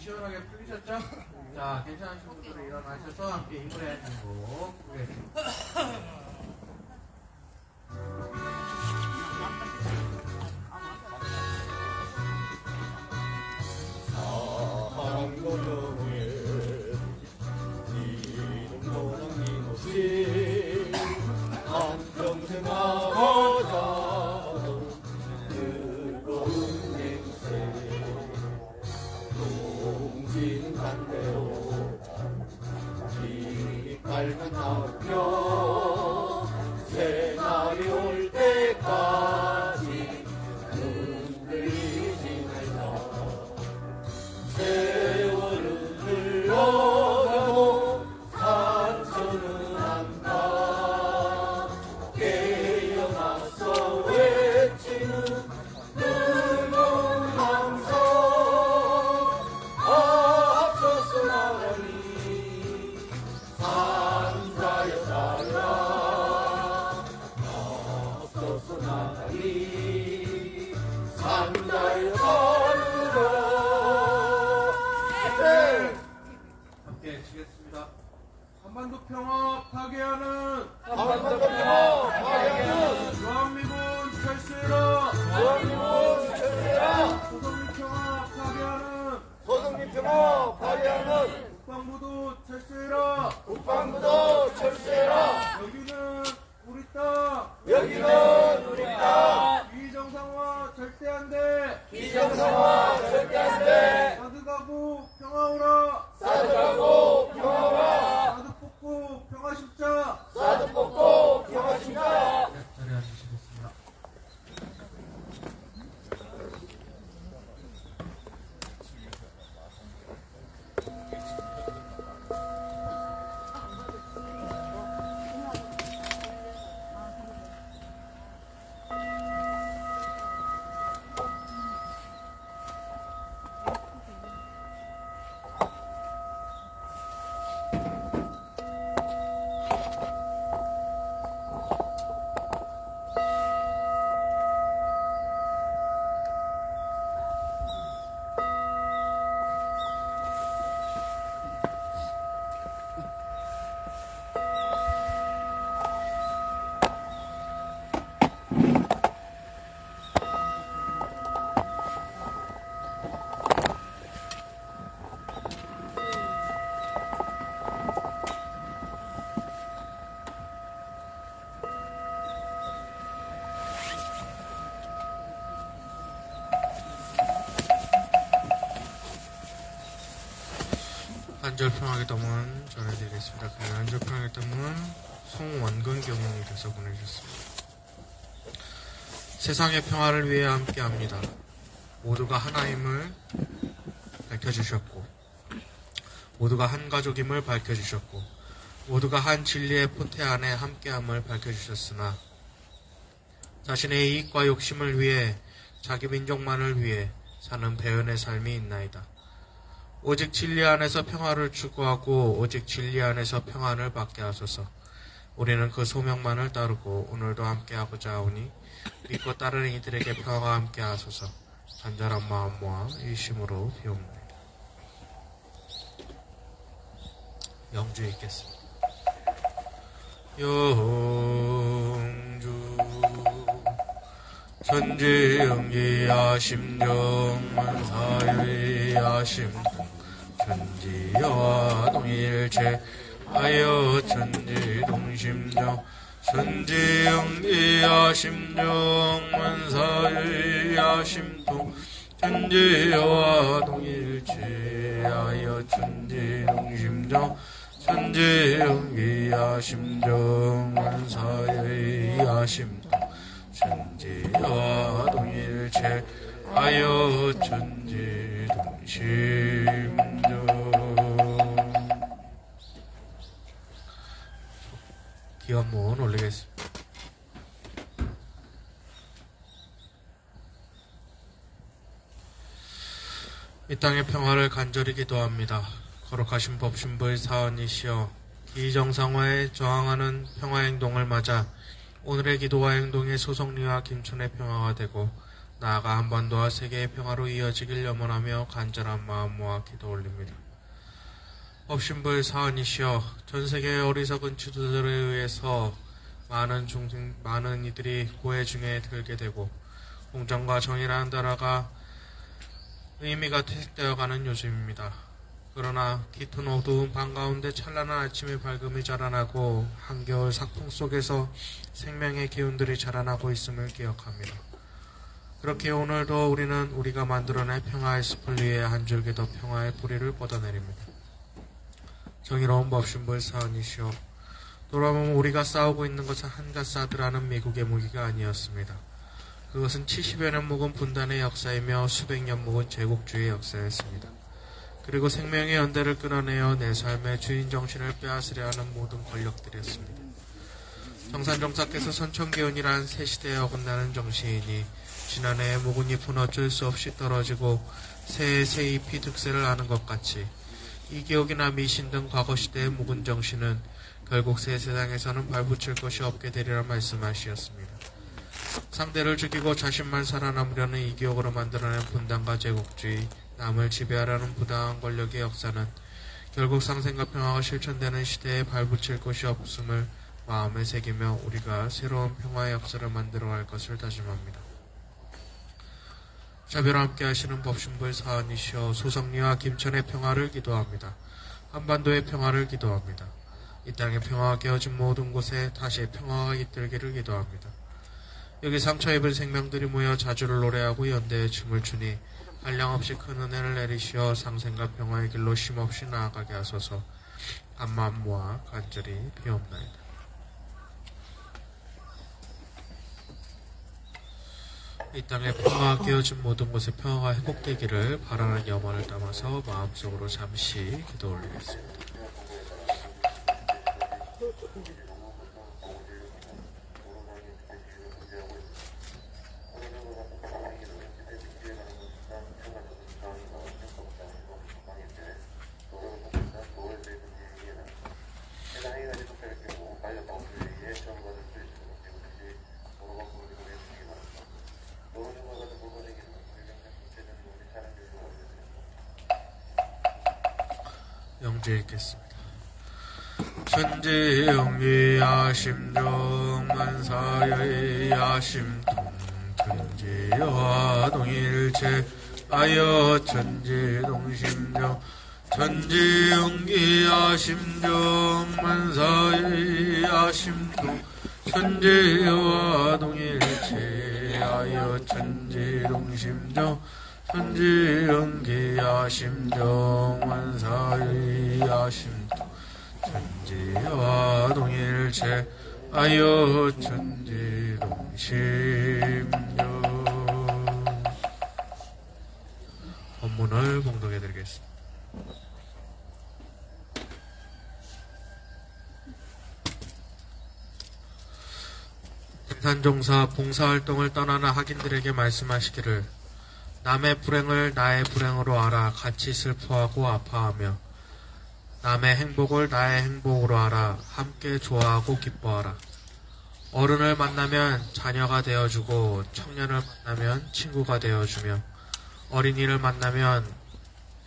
시원하게 풀리셨죠? 자, 괜찮으신 분들은 일어나셔서 함께 이 노래 한곡 부르겠습니다. 사랑도 영예 이름도 남김없이 한평생 나가자도 즐거운 행세 동지는 반대로 길이 밝은 나오며 새날이 올 때까지 흔들리지 말자 세월은 흘러가고 상처는 안가 깨어나서 외치는 뜨거운 함성 앞서서 나가니 산자여 따라 앞서서 나가니 산자여 따르라 함께 치겠습니다. 한반도 평화 파괴하는 한반도 평화 파괴하는 주한미군 철수해라. 주한미군 철수해라. 소송리 평화 파괴하는 소득민 평화 파괴하는 국방부도 철수해라. 국방부도 철수해라. 여기는 우리 땅. 여기는 우리 땅. 비정상화 절대 안 돼. 비정상화 절대 안 돼. 사드가고 평화오라. 사드가고 평화와 사드 뽑고 평화 심자. 사드 뽑고 평화 심자. 자리하시겠습니다. 한절평화기도문 전해드리겠습니다. 한절평화기도문 송원근 경영님께서 보내주셨습니다. 세상의 평화를 위해 함께합니다. 모두가 하나임을 밝혀주셨고, 모두가 한 가족임을 밝혀주셨고, 모두가 한 진리의 포테 안에 함께함을 밝혀주셨으나 자신의 이익과 욕심을 위해 자기 민족만을 위해 사는 배은의 삶이 있나이다. 오직 진리 안에서 평화를 추구하고 오직 진리 안에서 평안을 받게 하소서. 우리는 그 소명만을 따르고 오늘도 함께하고자 하오니 믿고 따르는 이들에게 평화가 함께 하소서. 간절한 마음 모아 일심으로 비옵나이다. 영주에 있겠습니다. 영주 천지영기야 심정만사유야 심통 천지여와 동일체 하여 천지동심정 천지영기야 심정만사유야 심통 천지여와 동일체 하여 천지동심정 천지영기야 심정만사유야 심통 천지와 동일체 하여 천지동심정. 기원문 올리겠습니다. 이 땅의 평화를 간절히 기도합니다. 거룩하신 법신부의 사언이시여 비정상화에 저항하는 평화행동을 맞아 오늘의 기도와 행동이 소송리와 김천의 평화가 되고 나아가 한반도와 세계의 평화로 이어지길 염원하며 간절한 마음 모아 기도 올립니다. 법신불 사언이시여 전세계의 어리석은 지도자들에 의해서 많은 이들이 고해 중에 들게 되고 공정과 정의라는 단어가 의미가 퇴색되어가는 요즘입니다. 그러나 짙은 어두운 밤 가운데 찬란한 아침의 밝음이 자라나고 한겨울 삭풍 속에서 생명의 기운들이 자라나고 있음을 기억합니다. 그렇게 오늘도 우리는 우리가 만들어낸 평화의 숲을 위해 한 줄기 더 평화의 뿌리를 뻗어내립니다. 정의로운 법신불 사언이시여 돌아보면 우리가 싸우고 있는 것은 한가사드라는 미국의 무기가 아니었습니다. 그것은 70여 년 묵은 분단의 역사이며 수백 년 묵은 제국주의의 역사였습니다. 그리고 생명의 연대를 끊어내어 내 삶의 주인 정신을 빼앗으려 하는 모든 권력들이었습니다. 정산정사께서 선천기운이란 새 시대에 어긋나는 정신이니 지난해의 묵은 잎은 어쩔 수 없이 떨어지고 새해 새 잎이 득세를 하는 것 같이 이기옥이나 미신 등 과거 시대의 묵은 정신은 결국 새 세상에서는 발붙일 것이 없게 되리라 말씀하시었습니다. 상대를 죽이고 자신만 살아남으려는 이기옥으로 만들어낸 분단과 제국주의, 남을 지배하려는 부당한 권력의 역사는 결국 상생과 평화가 실천되는 시대에 발붙일 것이 없음을 마음에 새기며 우리가 새로운 평화의 역사를 만들어갈 것을 다짐합니다. 자비와 함께 하시는 법신불 사언이시여 소성리와 김천의 평화를 기도합니다. 한반도의 평화를 기도합니다. 이 땅의 평화가 깨어진 모든 곳에 다시 평화가 깃들기를 기도합니다. 여기 상처 입은 생명들이 모여 자주를 노래하고 연대의 춤을 추니 한량없이 큰 은혜를 내리시어 상생과 평화의 길로 쉼없이 나아가게 하소서. 한마음 모아 간절히 비옵나이다. 이 땅에 평화가 깨어진 모든 곳에 평화가 회복되기를 바라는 염원을 담아서 마음속으로 잠시 기도 올리겠습니다. 영제 읽겠습니다. 천지영기야심정 만사여야심통 천지여와 동일체 아여 천지동심정 천지영기야심정 만사여야심통 천지여와 동일체 아여 천지동심정 천지연기야심정 만사의야심토 천지와 동일체 아여 천지동심정. 법문을 봉독해드리겠습니다. 대산종사 봉사활동을 떠나는 학인들에게 말씀하시기를 남의 불행을 나의 불행으로 알아 같이 슬퍼하고 아파하며 남의 행복을 나의 행복으로 알아 함께 좋아하고 기뻐하라. 어른을 만나면 자녀가 되어주고 청년을 만나면 친구가 되어주며 어린이를 만나면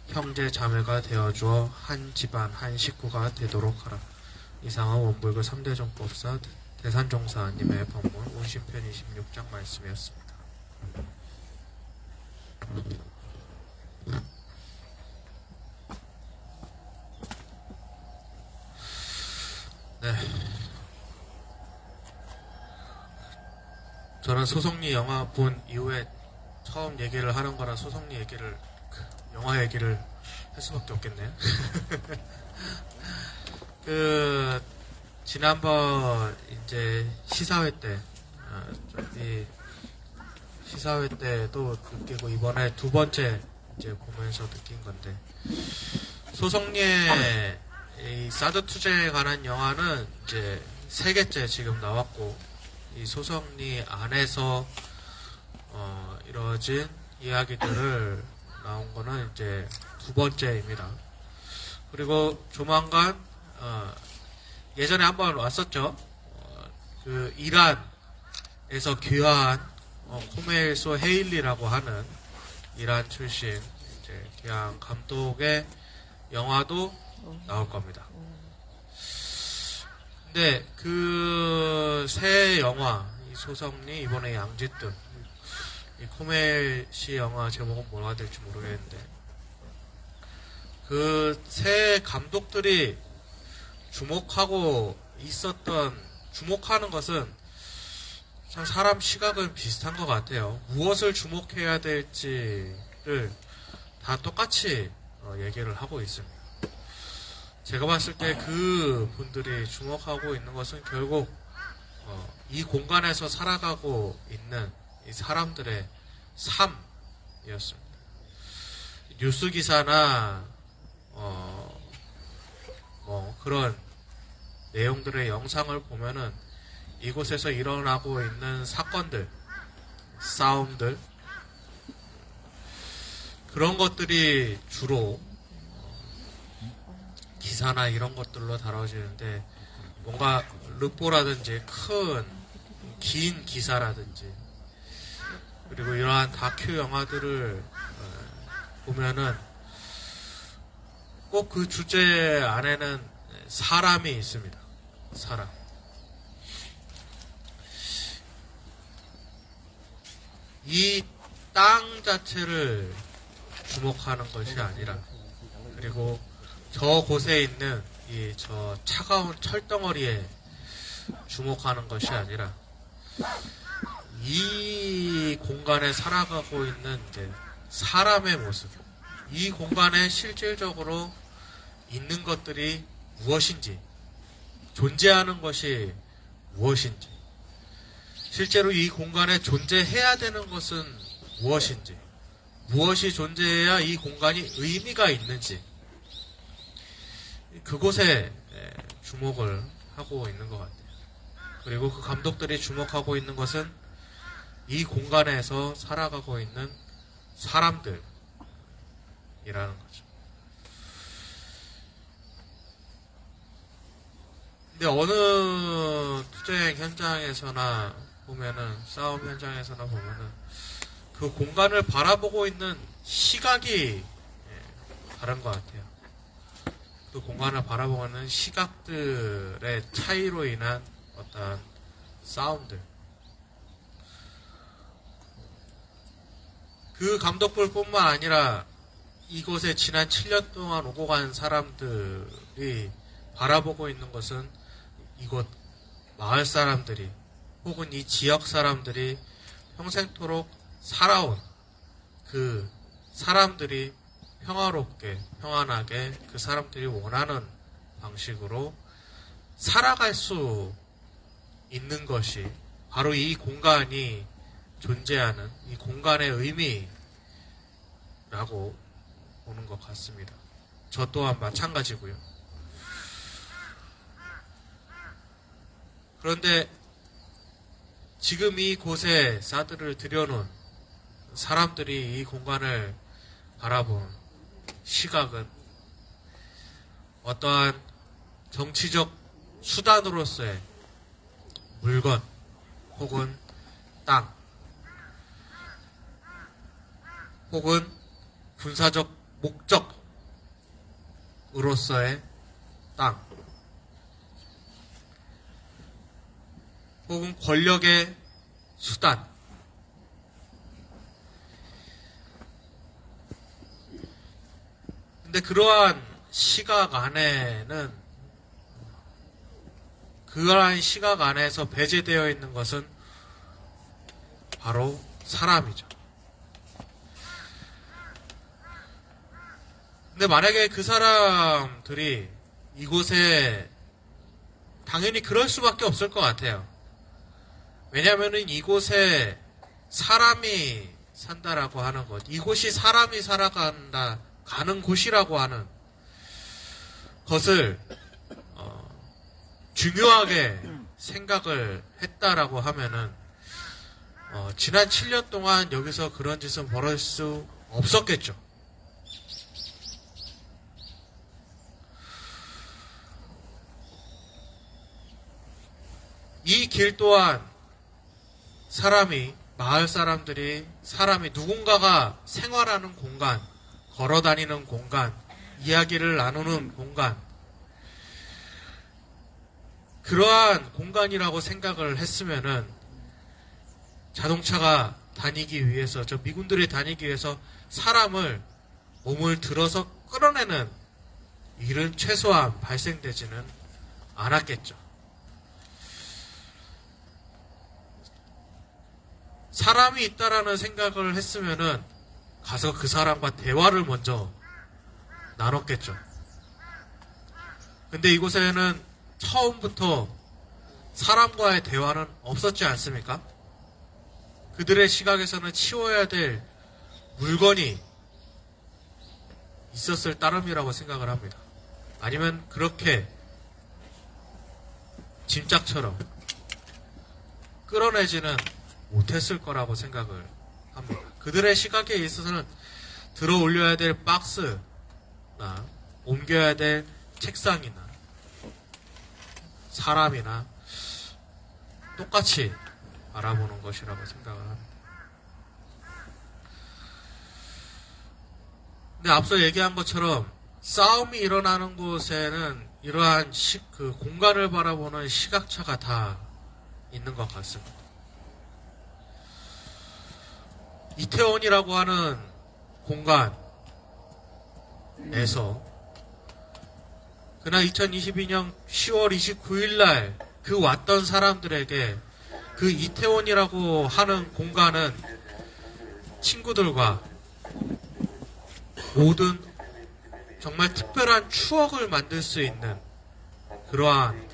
형제 자매가 되어주어 한 집안 한 식구가 되도록 하라. 이상은 원불교 3대 정법사 대산종사님의 법문 운신편 26장 말씀이었습니다. 네. 저는 소송리 영화 본 이후에 처음 얘기를 하는 거라 소송리 얘기를, 영화 얘기를 할 수밖에 없겠네요. 지난번 이제 시사회 때, 시사회 때도 느끼고 이번에 두 번째 이제 보면서 느낀 건데, 소송리의 이 사드 투쟁에 관한 영화는 이제 3개째 지금 나왔고, 이 소송리 안에서 이루어진 이야기들을 나온 거는 이제 2번째입니다. 그리고 조만간 예전에 한번 왔었죠. 그 이란에서 귀화한 코메일소 헤일리라고 하는 이란 출신 이제 기양 감독의 영화도 나올 겁니다. 근데 그 새 영화 이 소성리 이번에 양짓등 이 코멜 씨 영화 제목은 뭐가 될지 모르겠는데 그 새 감독들이 주목하는 것은 참 사람 시각은 비슷한 것 같아요. 무엇을 주목해야 될지를 다 똑같이 얘기를 하고 있습니다. 제가 봤을 때 그 분들이 주목하고 있는 것은 결국 이 공간에서 살아가고 있는 이 사람들의 삶이었습니다. 뉴스 기사나 그런 내용들의 영상을 보면은 이곳에서 일어나고 있는 사건들, 싸움들 그런 것들이 주로 기사나 이런 것들로 다뤄지는데 뭔가 르포라든지 긴 기사라든지 그리고 이러한 다큐 영화들을 보면은 꼭 그 주제 안에는 사람이 있습니다. 사람. 이 땅 자체를 주목하는 것이 아니라 그리고 저 곳에 있는 이 저 차가운 철덩어리에 주목하는 것이 아니라 이 공간에 살아가고 있는 이제 사람의 모습, 이 공간에 실질적으로 있는 것들이 무엇인지, 존재하는 것이 무엇인지, 실제로 이 공간에 존재해야 되는 것은 무엇인지, 무엇이 존재해야 이 공간이 의미가 있는지, 그곳에 주목을 하고 있는 것 같아요. 그리고 그 감독들이 주목하고 있는 것은 이 공간에서 살아가고 있는 사람들이라는 거죠. 근데 어느 투쟁 현장에서나 보면은, 싸움 현장에서나 보면은, 그 공간을 바라보고 있는 시각이 다른 것 같아요. 그 공간을 바라보는 시각들의 차이로 인한 어떤 싸움들. 그 감독들뿐만 아니라 이곳에 지난 7년 동안 오고 간 사람들이 바라보고 있는 것은 이곳 마을 사람들이 혹은 이 지역 사람들이 평생토록 살아온 그 사람들이 평화롭게 평안하게 그 사람들이 원하는 방식으로 살아갈 수 있는 것이 바로 이 공간이 존재하는 이 공간의 의미라고 보는 것 같습니다. 저 또한 마찬가지고요. 그런데 지금 이곳에 사드를 들여놓은 사람들이 이 공간을 바라본 시각은 어떠한 정치적 수단으로서의 물건 혹은 땅 혹은 군사적 목적으로서의 땅 혹은 권력의 수단 근데 그러한 시각 안에는 그러한 시각 안에서 배제되어 있는 것은 바로 사람이죠. 근데 만약에 그 사람들이 이곳에 당연히 그럴 수밖에 없을 것 같아요. 왜냐하면은 이곳에 사람이 산다라고 하는 것, 이곳이 사람이 살아간다, 가는 곳이라고 하는 것을 중요하게 생각을 했다라고 하면은 지난 7년 동안 여기서 그런 짓은 벌어질 수 없었겠죠. 이 길 또한 사람이 마을 사람들이 사람이 누군가가 생활하는 공간, 걸어다니는 공간, 이야기를 나누는 공간, 그러한 공간이라고 생각을 했으면은 자동차가 다니기 위해서, 저 미군들이 다니기 위해서 사람을 몸을 들어서 끌어내는 일은 최소한 발생되지는 않았겠죠. 사람이 있다라는 생각을 했으면은 가서 그 사람과 대화를 먼저 나눴겠죠. 근데 이곳에는 처음부터 사람과의 대화는 없었지 않습니까? 그들의 시각에서는 치워야 될 물건이 있었을 따름이라고 생각을 합니다. 아니면 그렇게 짐짝처럼 끌어내지는 못했을 거라고 생각을 합니다. 그들의 시각에 있어서는 들어 올려야 될 박스나 옮겨야 될 책상이나 사람이나 똑같이 알아보는 것이라고 생각을 합니다. 근데 앞서 얘기한 것처럼 싸움이 일어나는 곳에는 이러한 그 공간을 바라보는 시각차가 다 있는 것 같습니다. 이태원이라고 하는 공간에서 그날 2022년 10월 29일 날 그 왔던 사람들에게 그 이태원이라고 하는 공간은 친구들과 모든 정말 특별한 추억을 만들 수 있는 그러한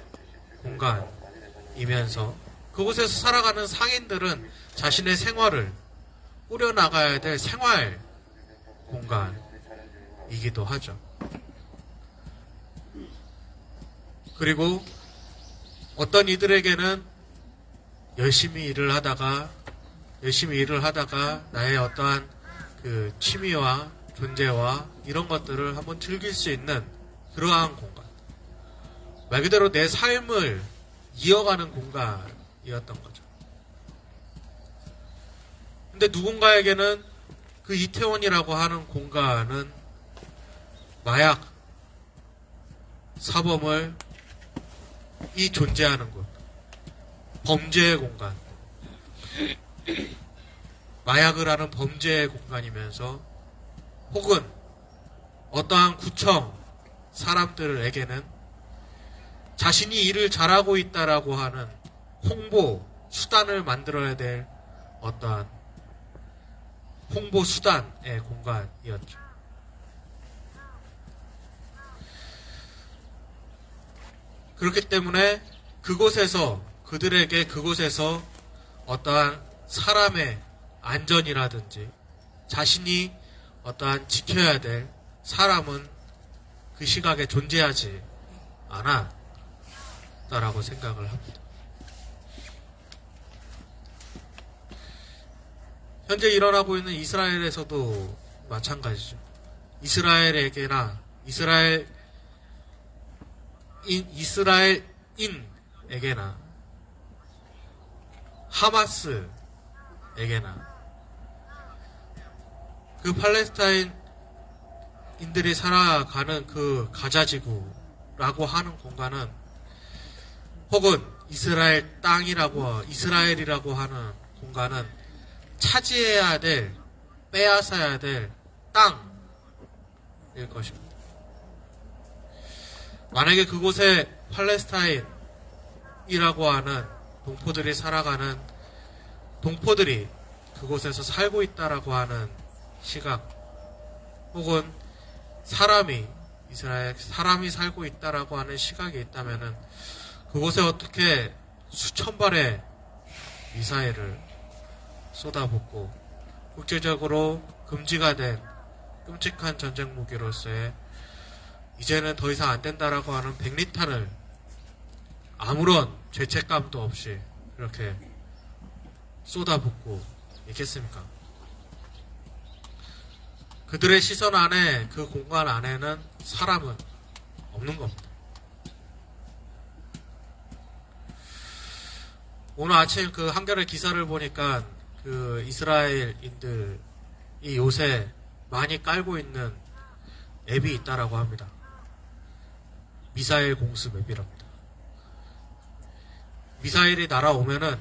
공간이면서 그곳에서 살아가는 상인들은 자신의 생활을 꾸려나가야 될 생활 공간이기도 하죠. 그리고 어떤 이들에게는 열심히 일을 하다가 나의 어떠한 그 취미와 존재와 이런 것들을 한번 즐길 수 있는 그러한 공간. 말 그대로 내 삶을 이어가는 공간이었던 거죠. 근데 누군가에게는 그 이태원이라고 하는 공간은 마약, 사범을 이 존재하는 곳, 범죄의 공간, 마약을 하는 범죄의 공간이면서 혹은 어떠한 구청 사람들에게는 자신이 일을 잘하고 있다라고 하는 홍보 수단을 만들어야 될 어떠한 홍보 수단의 공간이었죠. 그렇기 때문에 그들에게 그곳에서 어떠한 사람의 안전이라든지 자신이 어떠한 지켜야 될 사람은 그 시각에 존재하지 않았다라고 생각을 합니다. 현재 일어나고 있는 이스라엘에서도 마찬가지죠. 이스라엘인에게나 하마스에게나 그 팔레스타인인들이 살아가는 그 가자지구라고 하는 공간은 혹은 이스라엘이라고 하는 공간은 차지해야 될, 빼앗아야 될 땅일 것입니다. 만약에 그곳에 팔레스타인이라고 하는 동포들이 그곳에서 살고 있다라고 하는 시각, 혹은 사람이 살고 있다라고 하는 시각이 있다면은 그곳에 어떻게 수천 발의 미사일을 쏟아붓고 국제적으로 금지가 된 끔찍한 전쟁 무기로서의 이제는 더 이상 안 된다라고 하는 100리탄을 아무런 죄책감도 없이 이렇게 쏟아붓고 있겠습니까? 그들의 시선 안에, 그 공간 안에는 사람은 없는 겁니다. 오늘 아침 그 한겨레 기사를 보니까 그 이스라엘인들이 요새 많이 깔고 있는 앱이 있다라고 합니다. 미사일 공습 앱이랍니다. 미사일이 날아오면은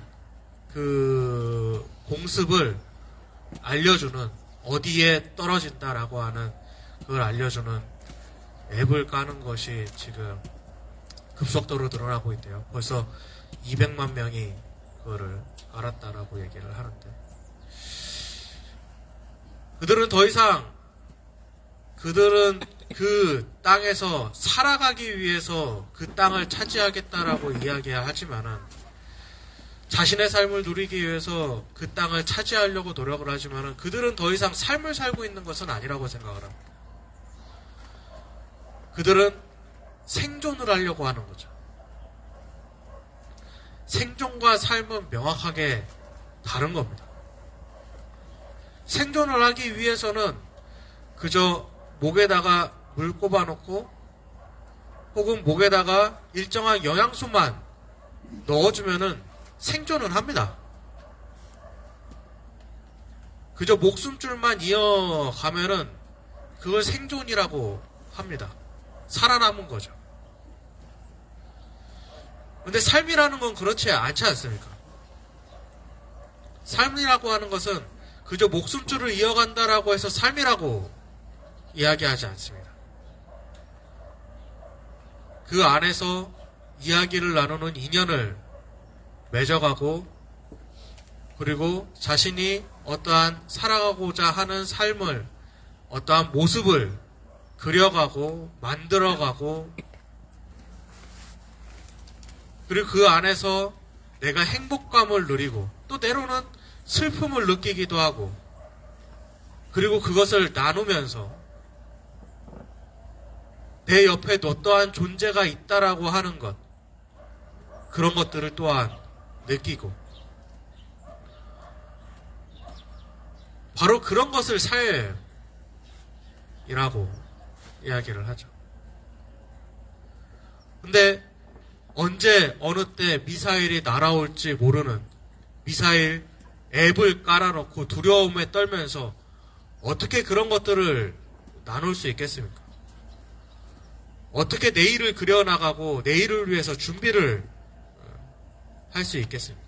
그 공습을 알려주는, 어디에 떨어진다라고 하는 그걸 알려주는 앱을 까는 것이 지금 급속도로 늘어나고 있대요. 벌써 200만 명이 그거를 알았다라고 얘기를 하는데, 그들은 더 이상, 그들은 그 땅에서 살아가기 위해서 그 땅을 차지하겠다라고 이야기하지만은, 자신의 삶을 누리기 위해서 그 땅을 차지하려고 노력을 하지만은 그들은 더 이상 삶을 살고 있는 것은 아니라고 생각을 합니다. 그들은 생존을 하려고 하는 거죠. 생존과 삶은 명확하게 다른 겁니다. 생존을 하기 위해서는 그저 목에다가 물 꼽아놓고 혹은 목에다가 일정한 영양소만 넣어주면은 생존은 합니다. 그저 목숨줄만 이어가면은 그걸 생존이라고 합니다. 살아남은 거죠. 근데 삶이라는 건 그렇지 않지 않습니까? 삶이라고 하는 것은 그저 목숨줄을 이어간다라고 해서 삶이라고 이야기하지 않습니다. 그 안에서 이야기를 나누는 인연을 맺어가고, 그리고 자신이 어떠한 살아가고자 하는 삶을, 어떠한 모습을 그려가고 만들어가고, 그리고 그 안에서 내가 행복감을 누리고 또 때로는 슬픔을 느끼기도 하고, 그리고 그것을 나누면서 내 옆에 어떠한 존재가 있다라고 하는 것, 그런 것들을 또한 느끼고, 바로 그런 것을 삶이라고 이야기를 하죠. 근데 언제 어느 때 미사일이 날아올지 모르는 미사일 앱을 깔아놓고 두려움에 떨면서 어떻게 그런 것들을 나눌 수 있겠습니까? 어떻게 내일을 그려나가고 내일을 위해서 준비를 할 수 있겠습니까?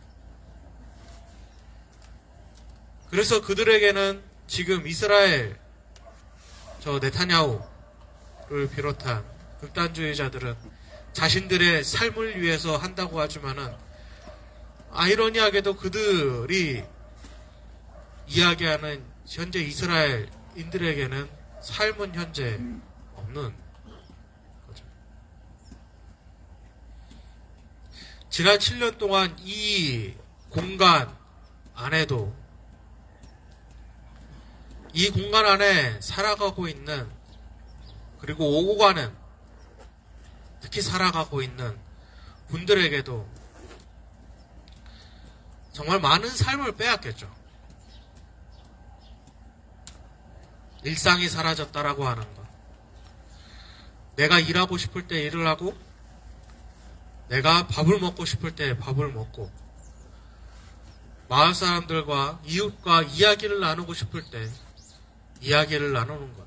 그래서 그들에게는 지금 이스라엘, 저 네타냐후를 비롯한 극단주의자들은 자신들의 삶을 위해서 한다고 하지만은, 아이러니하게도 그들이 이야기하는 현재 이스라엘인들에게는 삶은 현재 없는 거죠. 지난 7년 동안 이 공간 안에도, 이 공간 안에 살아가고 있는, 그리고 오고 가는, 특히 살아가고 있는 분들에게도 정말 많은 삶을 빼앗겼죠. 일상이 사라졌다라고 하는 것. 내가 일하고 싶을 때 일을 하고, 내가 밥을 먹고 싶을 때 밥을 먹고, 마을 사람들과 이웃과 이야기를 나누고 싶을 때 이야기를 나누는 것.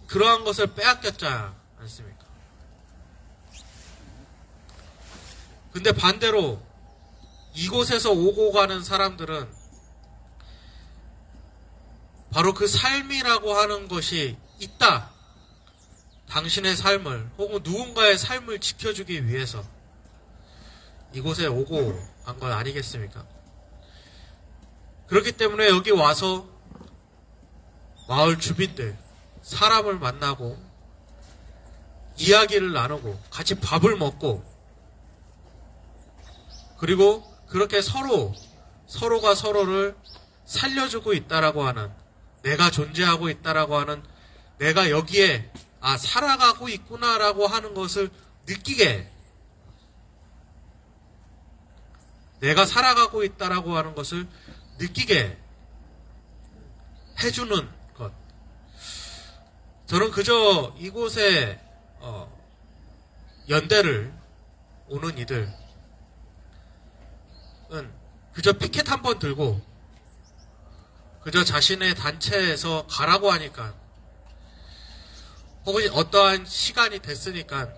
그러한 것을 빼앗겼지 않습니까? 근데 반대로 이곳에서 오고 가는 사람들은 바로 그 삶이라고 하는 것이 있다. 당신의 삶을 혹은 누군가의 삶을 지켜주기 위해서 이곳에 오고 간 건 아니겠습니까? 그렇기 때문에 여기 와서 마을 주민들, 사람을 만나고 이야기를 나누고 같이 밥을 먹고, 그리고 그렇게 서로가 서로를 살려주고 있다라고 하는, 내가 존재하고 있다라고 하는, 내가 여기에 살아가고 있구나라고 하는 것을 느끼게, 내가 살아가고 있다라고 하는 것을 느끼게 해주는 것. 저는 그저 이곳에 연대를 오는 이들, 그저 피켓 한 번 들고 그저 자신의 단체에서 가라고 하니까 혹은 어떠한 시간이 됐으니까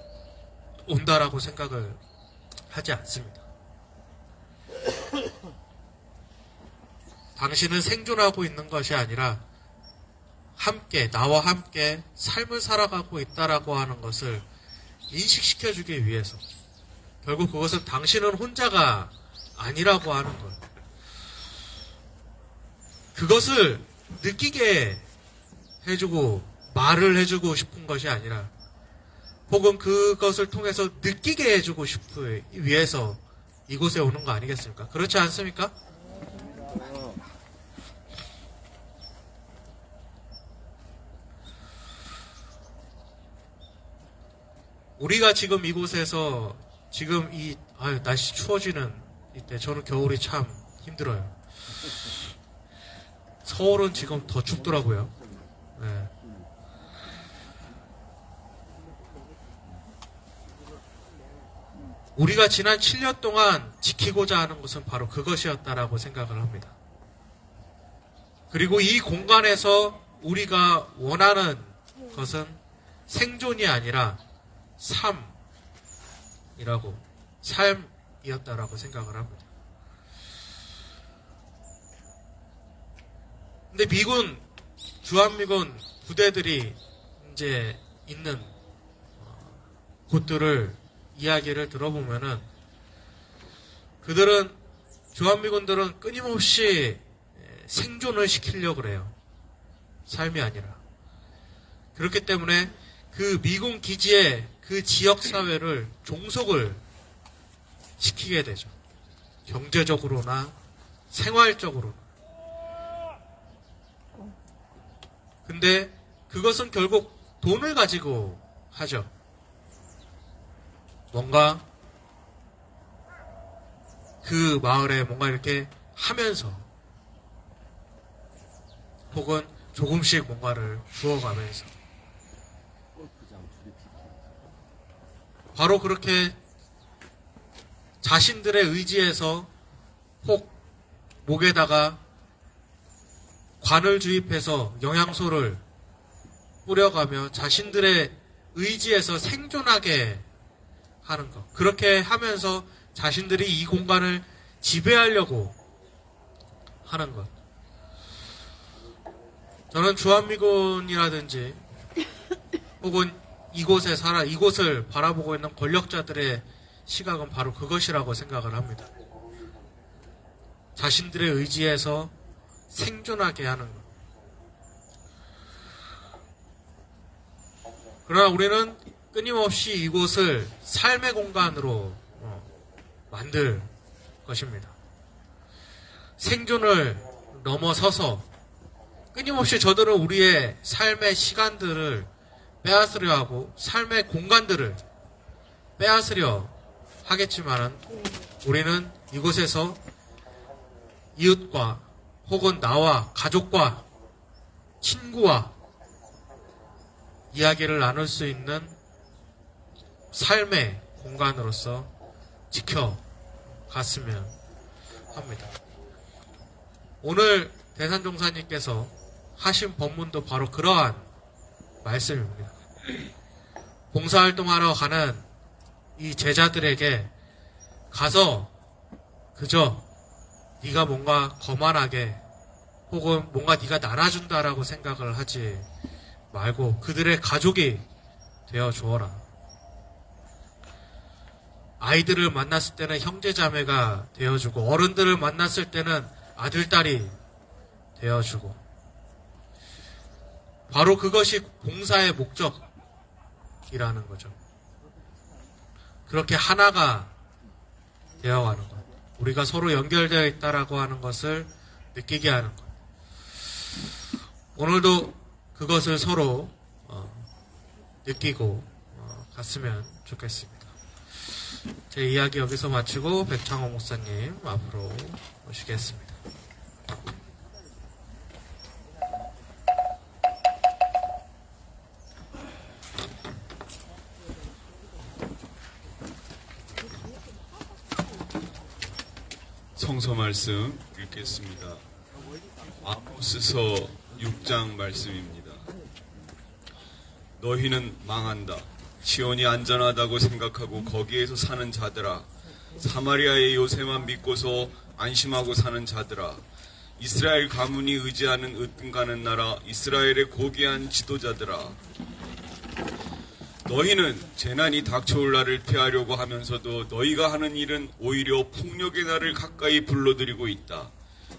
온다라고 생각을 하지 않습니다. 당신은 생존하고 있는 것이 아니라 함께, 나와 함께 삶을 살아가고 있다라고 하는 것을 인식시켜주기 위해서 결국 그것은 당신은 혼자가 아니라고 하는 것. 그것을 느끼게 해주고 말을 해주고 싶은 것이 아니라 혹은 그것을 통해서 느끼게 해주고 싶기 위해서 이곳에 오는 거 아니겠습니까? 그렇지 않습니까? 우리가 지금 이곳에서 지금 날씨 추워지는 이때 저는 겨울이 참 힘들어요. 서울은 지금 더 춥더라고요. 네. 우리가 지난 7년 동안 지키고자 하는 것은 바로 그것이었다라고 생각을 합니다. 그리고 이 공간에서 우리가 원하는 것은 생존이 아니라 삶이었다라고 생각을 합니다. 근데 주한미군 부대들이 이제 있는 곳들을 이야기를 들어보면은 주한미군들은 끊임없이 생존을 시키려고 그래요. 삶이 아니라. 그렇기 때문에 그 미군 기지의 그 지역사회를 종속을 시키게 되죠. 경제적으로나 생활적으로나. 근데 그것은 결국 돈을 가지고 하죠. 뭔가 그 마을에 뭔가 이렇게 하면서 혹은 조금씩 뭔가를 주어가면서 바로 그렇게 자신들의 의지에서 혹 목에다가 관을 주입해서 영양소를 뿌려가며 자신들의 의지에서 생존하게 하는 것. 그렇게 하면서 자신들이 이 공간을 지배하려고 하는 것. 저는 주한미군이라든지 혹은 이곳을 바라보고 있는 권력자들의 시각은 바로 그것이라고 생각을 합니다. 자신들의 의지에서 생존하게 하는 것. 그러나 우리는 끊임없이 이곳을 삶의 공간으로 만들 것입니다. 생존을 넘어서서 끊임없이 저들은 우리의 삶의 시간들을 빼앗으려 하고 삶의 공간들을 빼앗으려 하겠지만은 우리는 이곳에서 이웃과 혹은 나와 가족과 친구와 이야기를 나눌 수 있는 삶의 공간으로서 지켜갔으면 합니다. 오늘 대산종사님께서 하신 법문도 바로 그러한 말씀입니다. 봉사활동하러 가는 이 제자들에게 가서 그저 네가 뭔가 거만하게 혹은 뭔가 네가 나눠준다라고 생각을 하지 말고 그들의 가족이 되어 주어라. 아이들을 만났을 때는 형제자매가 되어주고 어른들을 만났을 때는 아들딸이 되어주고 바로 그것이 봉사의 목적이라는 거죠. 그렇게 하나가 되어가는 것. 우리가 서로 연결되어 있다라고 하는 것을 느끼게 하는 것. 오늘도 그것을 서로 느끼고 갔으면 좋겠습니다. 제 이야기 여기서 마치고 백창호 목사님 앞으로 모시겠습니다. 성서 말씀 읽겠습니다. 아모스서 6장 말씀입니다. 너희는 망한다. 시온이 안전하다고 생각하고 거기에서 사는 자들아, 사마리아의 요새만 믿고서 안심하고 사는 자들아, 이스라엘 가문이 의지하는 으뜸가는 나라, 이스라엘의 고귀한 지도자들아, 너희는 재난이 닥쳐올 날을 피하려고 하면서도 너희가 하는 일은 오히려 폭력의 날을 가까이 불러들이고 있다.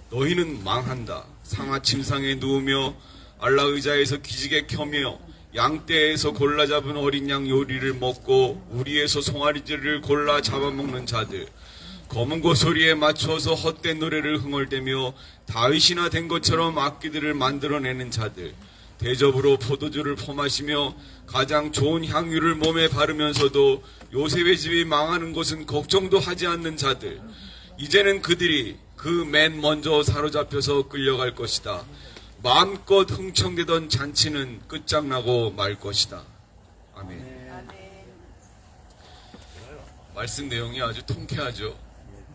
너희는 망한다. 상하 침상에 누우며 알라 의자에서 기지개 켜며 양떼에서 골라 잡은 어린 양 요리를 먹고 우리에서 송아리들을 골라 잡아먹는 자들, 검은 고소리에 맞춰서 헛된 노래를 흥얼대며 다윗이나 된 것처럼 악기들을 만들어내는 자들, 대접으로 포도주를 퍼마시며 가장 좋은 향유를 몸에 바르면서도 요셉의 집이 망하는 것은 걱정도 하지 않는 자들, 이제는 그들이 그 맨 먼저 사로잡혀서 끌려갈 것이다. 마음껏 흥청대던 잔치는 끝장나고 말 것이다. 아멘. 말씀 내용이 아주 통쾌하죠.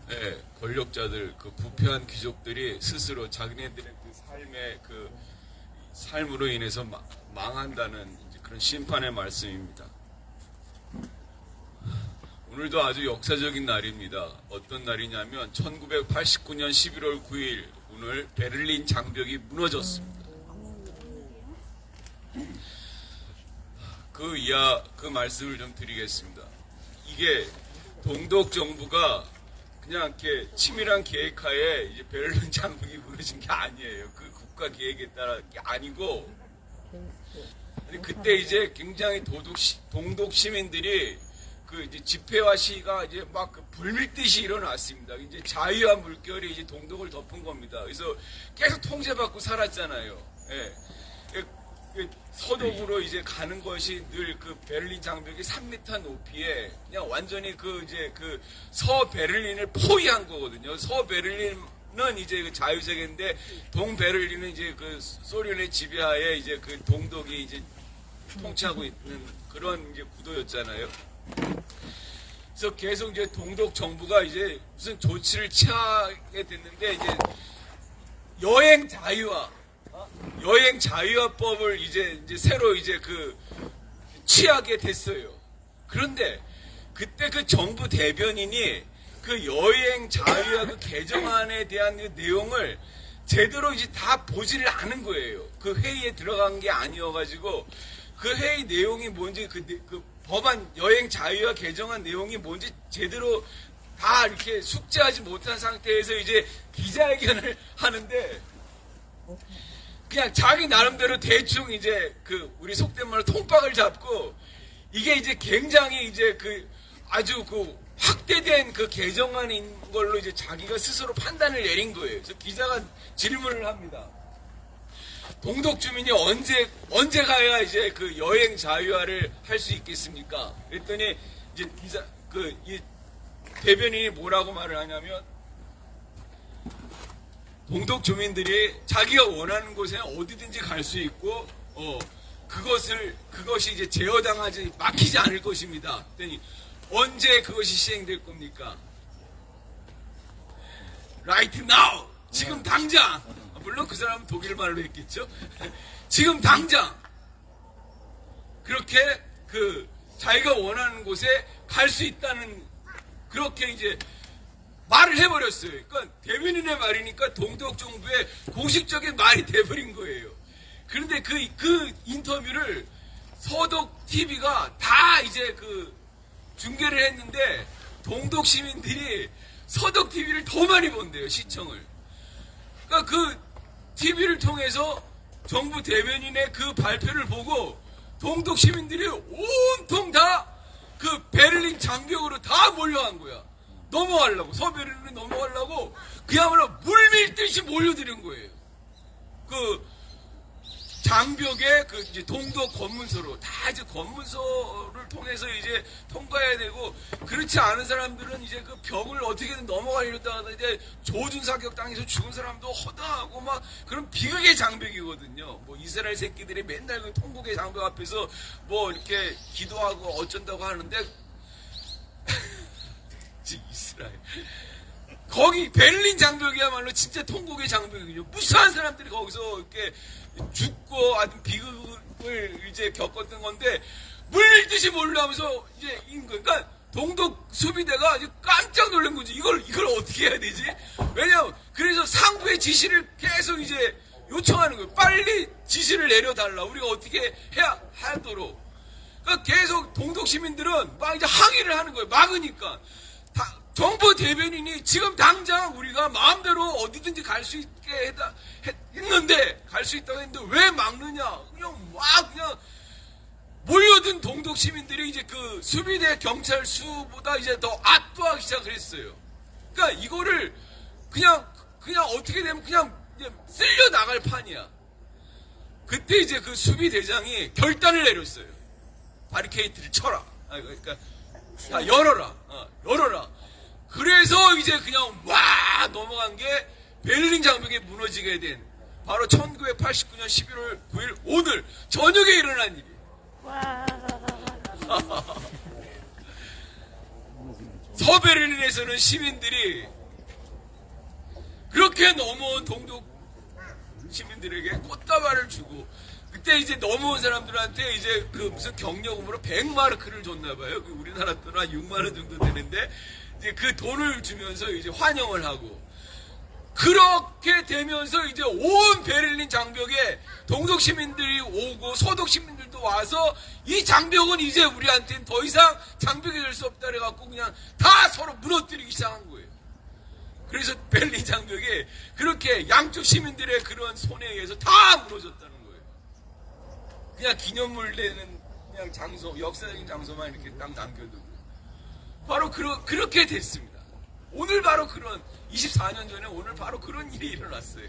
네, 권력자들, 그 부패한 귀족들이 스스로 자기네들의 그 삶의 그 삶으로 인해서 망한다는 그런 심판의 말씀입니다. 오늘도 아주 역사적인 날입니다. 어떤 날이냐면 1989년 11월 9일 오늘 베를린 장벽이 무너졌습니다. 그 말씀을 좀 드리겠습니다. 이게 동독 정부가 그냥 이렇게 치밀한 계획하에 이제 베를린 장벽이 무너진 게 아니에요. 그 국가 계획에 따라 게 아니고, 그때 이제 굉장히 동독 시민들이 그 이제 집회와 시위가 이제 막 불밀듯이 일어났습니다. 이제 자유와 물결이 이제 동독을 덮은 겁니다. 그래서 계속 통제받고 살았잖아요. 예. 서독으로 이제 가는 것이 늘 그 베를린 장벽이 3m 높이에 그냥 완전히 그 이제 그 서베를린을 포위한 거거든요. 서베를린은 이제 그 자유세계인데 동베를린은 이제 그 소련의 지배하에 이제 그 동독이 이제 통치하고 있는 그런 이제 구도였잖아요. 그래서 계속 이제 동독 정부가 이제 무슨 조치를 취하게 됐는데 이제 여행 자유화법을 이제 새로 이제 그 취하게 됐어요. 그런데 그때 그 정부 대변인이 그 여행 자유화 그 개정안에 대한 그 내용을 제대로 이제 다 보지를 않은 거예요. 그 회의에 들어간 게 아니어가지고 그 회의 내용이 뭔지 그 법안 여행 자유화 개정안 내용이 뭔지 제대로 다 이렇게 숙지하지 못한 상태에서 이제 기자회견을 하는데 그냥 자기 나름대로 대충 이제 그 우리 속된 말로 통박을 잡고 이게 이제 굉장히 이제 그 아주 그 확대된 그 개정안인 걸로 이제 자기가 스스로 판단을 내린 거예요. 그래서 기자가 질문을 합니다. 동독 주민이 언제 가야 이제 그 여행 자유화를 할 수 있겠습니까? 그랬더니 이제 이 대변인이 뭐라고 말을 하냐면 동독 주민들이 자기가 원하는 곳에 어디든지 갈 수 있고 그것이 이제 제어당하지 막히지 않을 것입니다. 그랬더니 언제 그것이 시행될 겁니까? Right now. 지금 당장. 물론 그 사람은 독일 말로 했겠죠. 지금 당장 그렇게 그 자기가 원하는 곳에 갈 수 있다는 그렇게 이제 말을 해버렸어요. 그러니까 대변인의 말이니까 동독 정부의 공식적인 말이 돼버린 거예요. 그런데 그 인터뷰를 서독 TV가 다 이제 그 중계를 했는데 동독 시민들이 서독 TV를 더 많이 본대요, 시청을. 그러니까 그 TV를 통해서 정부 대변인의 그 발표를 보고 동독 시민들이 온통 다 그 베를린 장벽으로 다 몰려간 거야. 넘어가려고, 서베를린에 넘어가려고 그야말로 물밀듯이 몰려드는 거예요. 그 장벽에 그 이제 동독 검문소로 다 이제 검문소를 통해서 이제 통과해야 되고, 그렇지 않은 사람들은 이제 그 벽을 어떻게든 넘어가려다가 이제 조준 사격 당해서 죽은 사람도 허다하고 막 그런 비극의 장벽이거든요. 뭐 이스라엘 새끼들이 맨날 그 통곡의 장벽 앞에서 뭐 이렇게 기도하고 어쩐다고 하는데 이스라엘 거기 베를린 장벽이야말로 진짜 통곡의 장벽이죠. 무수한 사람들이 거기서 이렇게 죽고 아주 비극을 이제 겪었던 건데 물릴듯이 몰라면서 이제 그러니까 동독 수비대가 아주 깜짝 놀란 거지. 이걸 어떻게 해야 되지? 왜냐면 그래서 상부의 지시를 계속 이제 요청하는 거예요. 빨리 지시를 내려달라. 우리가 어떻게 해야 하도록. 그러니까 계속 동독 시민들은 막 이제 항의를 하는 거예요. 막으니까. 정부 대변인이 지금 당장 우리가 마음대로 어디든지 갈 수 있게 했는데, 갈 수 있다고 했는데 왜 막느냐? 그냥 몰려든 동독 시민들이 이제 그 수비대 경찰 수보다 이제 더 압도하기 시작을 했어요. 그러니까 이거를 그냥 어떻게 되면 그냥 쓸려 나갈 판이야. 그때 이제 그 수비대장이 결단을 내렸어요. 바리케이트를 쳐라. 그러니까 열어라. 그래서 이제 그냥 와 넘어간 게 베를린 장벽이 무너지게 된 바로 1989년 11월 9일 오늘 저녁에 일어난 일이에요. 서베를린에서는 시민들이 그렇게 넘어온 동독 시민들에게 꽃다발을 주고, 그때 이제 넘어온 사람들한테 이제 그 무슨 경력금으로 100마르크를 줬나봐요. 우리나라 돈 한 6만원 정도 되는데, 이제 그 돈을 주면서 이제 환영을 하고, 그렇게 되면서 이제 온 베를린 장벽에 동독 시민들이 오고 서독 시민들도 와서 이 장벽은 이제 우리한테는 더 이상 장벽이 될 수 없다 그래갖고 그냥 다 서로 무너뜨리기 시작한 거예요. 그래서 베를린 장벽이 그렇게 양쪽 시민들의 그런 손에 의해서 다 무너졌다는 거예요. 그냥 기념물 되는 그냥 장소, 역사적인 장소만 이렇게 딱 남겨두고. 바로 그렇게 됐습니다. 오늘 바로 그런 24년 전에 오늘 바로 그런 일이 일어났어요.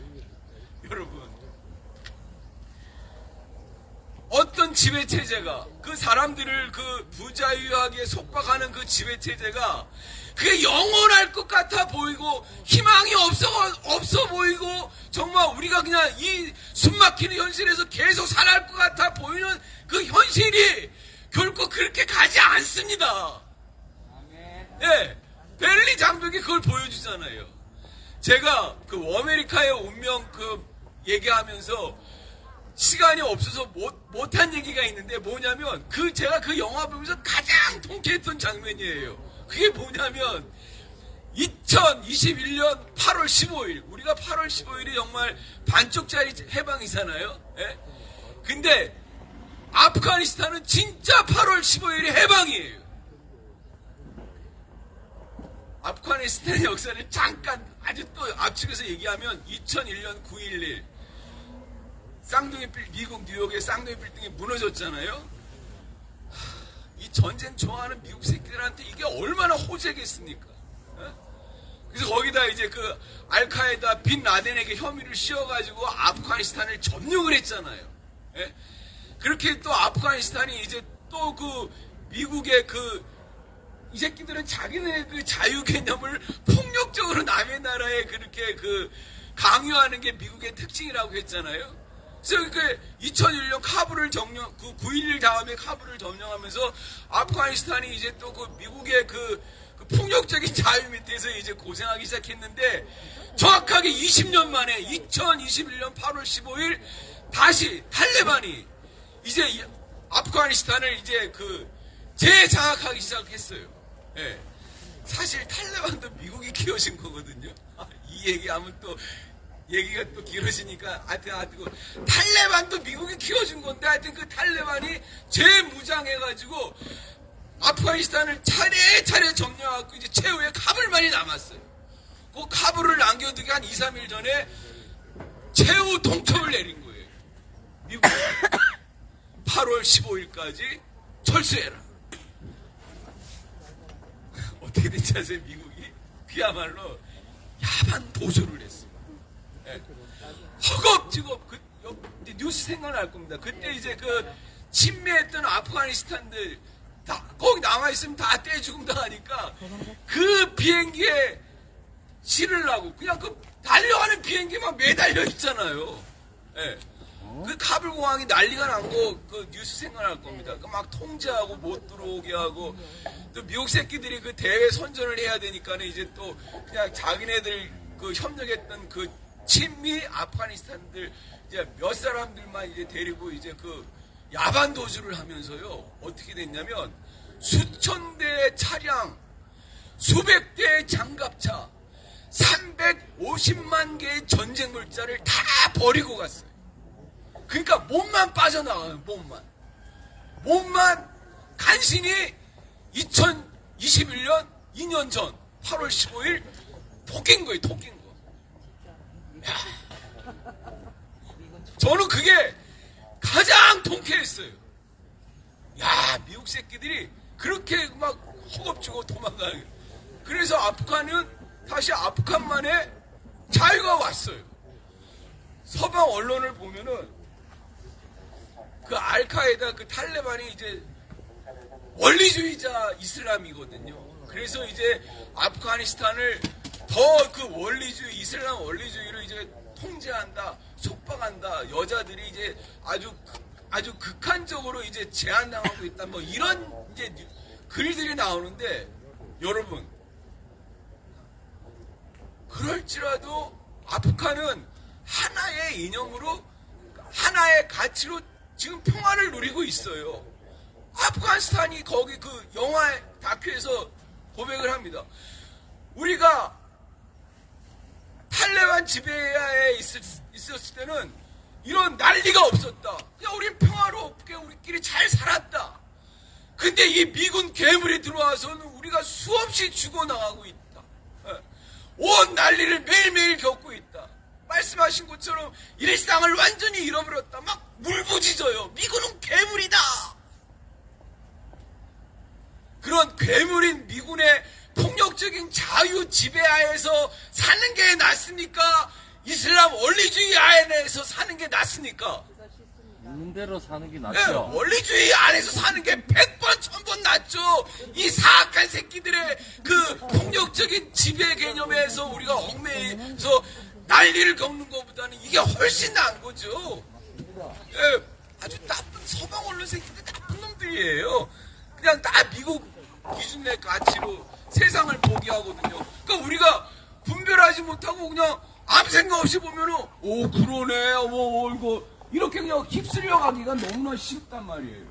여러분, 어떤 지배체제가 그 사람들을 그 부자유하게 속박하는 그 지배체제가 그게 영원할 것 같아 보이고 희망이 없어 보이고 정말 우리가 그냥 이 숨막히는 현실에서 계속 살아갈 것 같아 보이는 그 현실이 결코 그렇게 가지 않습니다. 예, 베를린 장벽이 그걸 보여주잖아요. 제가 그 워메리카의 운명 그 얘기하면서 시간이 없어서 못한 얘기가 있는데 뭐냐면 제가 그 영화 보면서 가장 통쾌했던 장면이에요. 그게 뭐냐면 2021년 8월 15일 우리가 8월 15일이 정말 반쪽짜리 해방이잖아요. 예? 근데 아프가니스탄은 진짜 8월 15일이 해방이에요. 아프가니스탄의 역사를 잠깐 아주 또 앞측에서 얘기하면 2001년 9.11 미국 뉴욕의 쌍둥이 빌딩이 무너졌잖아요. 이 전쟁 좋아하는 미국 새끼들한테 이게 얼마나 호재겠습니까? 그래서 거기다 이제 그 알카에다 빈 라덴에게 혐의를 씌워가지고 아프가니스탄을 점령을 했잖아요. 예? 그렇게 또 아프가니스탄이 이제 또 그 미국의 이 새끼들은 자기네 그 자유 개념을 폭력적으로 남의 나라에 그렇게 강요하는 게 미국의 특징이라고 했잖아요. 그래서 2001년 카불을 9.11 다음에 카불을 점령하면서 아프가니스탄이 이제 또 미국의 폭력적인 자유 밑에서 이제 고생하기 시작했는데 정확하게 20년 만에 2021년 8월 15일 다시 탈레반이 이제 아프가니스탄을 이제 재장악하기 시작했어요. 예. 사실 탈레반도 미국이 키워준 거거든요. 이 얘기하면 또 얘기가 또 길어지니까 하여튼 탈레반도 미국이 키워준 건데 하여튼 그 탈레반이 재무장해가지고 아프가니스탄을 차례차례 점령하고 이제 최후에 카불만이 남았어요. 그 카불을 남겨두기 한 2, 3일 전에 최후 통첩을 내린 거예요. 미국 8월 15일까지 철수해라. 어떻게 된지 아세요? 미국이 그야말로 야반 도주를 했어요. 네. 허겁지겁 뉴스 생각날 겁니다. 그때 이제 침매했던 아프가니스탄들 다 거기 남아있으면 다 떼죽음 당하니까 그 비행기에 실으려고 그냥 달려가는 비행기만 매달려 있잖아요. 네. 그 카불 공항이 난리가 난 거 그 뉴스 생각날 겁니다. 그 막 통제하고 못 들어오게 하고 또 미국 새끼들이 그 대외 선전을 해야 되니까는 이제 또 그냥 자기네들 그 협력했던 그 친미 아프가니스탄들 이제 몇 사람들만 이제 데리고 이제 그 야반 도주를 하면서요. 어떻게 됐냐면 수천 대의 차량, 수백 대의 장갑차, 350만 개의 전쟁 물자를 다 버리고 갔어요. 그러니까 몸만 빠져나가요. 몸만 간신히 2021년 2년 전 8월 15일 토낀 거예요. 토낀 거. 야. 저는 그게 가장 통쾌했어요. 야, 미국 새끼들이 그렇게 막 허겁지겁 도망가요. 그래서 아프간은 다시 아프간만의 자유가 왔어요. 서방 언론을 보면은 그 알카에다 그 탈레반이 이제 원리주의자 이슬람이거든요. 그래서 이제 아프가니스탄을 더 그 원리주의, 이슬람 원리주의를 이제 통제한다, 속박한다, 여자들이 이제 아주 극한적으로 이제 제한당하고 있다, 뭐 이런 이제 글들이 나오는데, 여러분, 그럴지라도 아프간은 하나의 이념으로, 하나의 가치로 지금 평화를 누리고 있어요. 아프가니스탄이 거기 그 영화 다큐에서 고백을 합니다. 우리가 탈레반 지배하에 있었을 때는 이런 난리가 없었다. 그냥 우린 평화롭게 우리끼리 잘 살았다. 근데 이 미군 괴물이 들어와서는 우리가 수없이 죽어나가고 있다. 온 난리를 매일매일 겪고 있다. 말씀하신 것처럼 일상을 완전히 잃어버렸다. 막 울부짖어요. 미군은 괴물이다. 그런 괴물인 미군의 폭력적인 자유 지배하에서 사는 게 낫습니까? 이슬람 원리주의 안에서 사는 게 낫습니까? 있는 대로 사는 게 네, 낫죠. 원리주의 안에서 사는 게 100번, 1000번 낫죠. 이 사악한 새끼들의 그 폭력적인 지배 개념에서 우리가 얽매여서 난리를 겪는 것보다는 이게 훨씬 나은 거죠. 예, 아주 나쁜 서방 언론 새끼들 나쁜 놈들이에요. 그냥 다 미국 기준의 가치로 세상을 보게 하거든요. 그러니까 우리가 분별하지 못하고 그냥 아무 생각 없이 보면은 오 그러네 이거 이렇게 그냥 휩쓸려 가기가 너무나 쉽단 말이에요.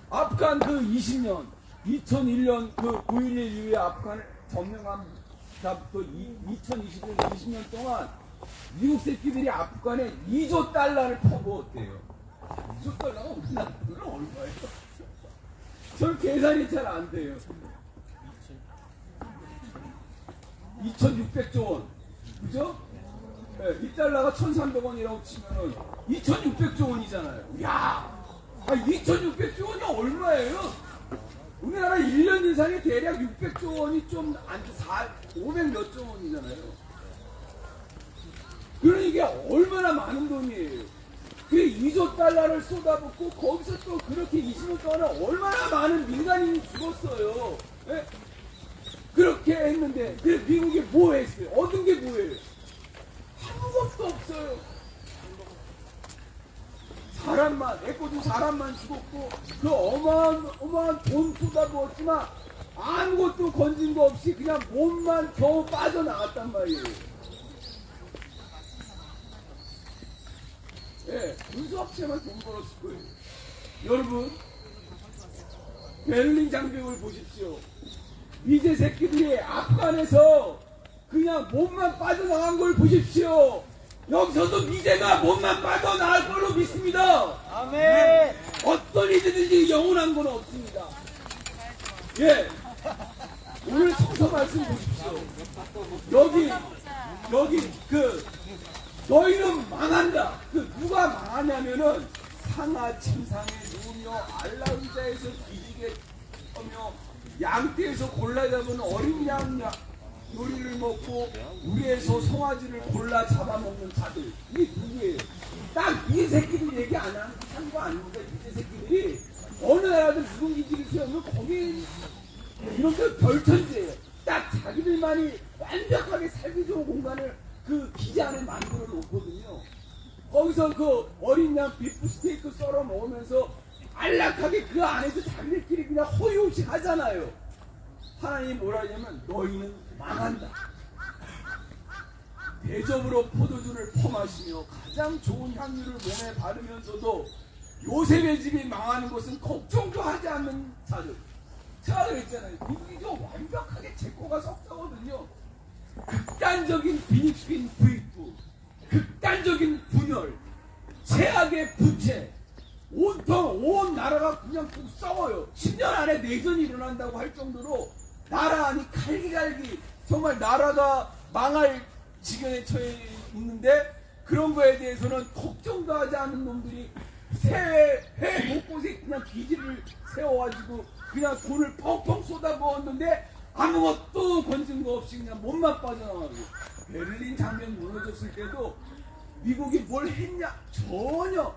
아프간 그 20년 2001년 그 9.11 이후에 아프간을 점령한 다부터 2021년 20년 동안 미국 새끼들이 아프간에 2조 달러를 퍼부었대요. 2조 달러가 우리나라 돈은 얼마예요? 전 계산이 잘 안 돼요. 2,600조 원. 그죠? 네, 1달러가 1,300원이라고 치면은 2,600조 원이잖아요. 이야! 2,600조 원이 얼마예요? 우리나라 1년 인상이 대략 600조 원이 좀 안 돼, 500몇 조 원이잖아요. 그러니 이게 얼마나 많은 돈이에요. 그 2조 달러를 쏟아붓고 거기서 또 그렇게 20년 동안 얼마나 많은 민간인이 죽었어요. 네? 그렇게 했는데 미국이 뭐 했어요? 얻은 게 뭐예요? 아무것도 없어요. 애꿎은 사람만 죽었고 그 어마어마한 돈 쏟아부었지만 아무것도 건진 거 없이 그냥 몸만 겨우 빠져나갔단 말이에요. 예, 군수업체만 돈 벌었을 거예요. 여러분, 베를린 장벽을 보십시오. 미제 새끼들이 아프간에서 그냥 몸만 빠져나간 걸 보십시오. 여기서도 미제가 몸만 빠져나갈 걸로 믿습니다. 아멘. 어떤 이들든지 영원한 건 없습니다. 예. 오늘 성서 말씀 보십시오. 여기 너희는 망한다. 누가 망하냐면은 상하 침상에 누우며 알라 의자에서 뒤지게 하며 양떼에서 골라 잡은 어린 양 요리를 먹고 우리에서 송아지를 골라 잡아먹는 자들. 이게 누구예요? 딱 이 새끼들 얘기 안 한 거 아닙니까? 이 새끼들이 어느 나라든 무슨 기지를 세우면 거기 이런 게 별천지예요. 딱 자기들만이 완벽하게 살기 좋은 공간을 그 기지 안에 만들어 놓거든요. 거기서 그 어린 양 비프 스테이크 썰어 먹으면서 안락하게 그 안에서 자기들끼리 그냥 호의호식 하잖아요. 하나님이 뭐라 하냐면 너희는 망한다. 대접으로 포도주를 퍼마시며 가장 좋은 향유를 몸에 바르면서도 요셉의 집이 망하는 것은 걱정도 하지 않는 자들. 제가 그랬잖아요. 미국이 좀 완벽하게 제코가 석자거든요. 극단적인 빈익빈 부익부, 극단적인 분열, 최악의 부채, 온통 온 나라가 그냥 썩어요. 10년 안에 내전이 일어난다고 할 정도로 나라 아니 갈기갈기 정말 나라가 망할 지경에 처해 있는데 그런 거에 대해서는 걱정도 하지 않는 놈들이 회 곳곳에 그냥 기지를 세워가지고 그냥 돈을 펑펑 쏟아부었는데 아무것도 건진 거 없이 그냥 몸만 빠져나가고 베를린 장벽 무너졌을 때도 미국이 뭘 했냐? 전혀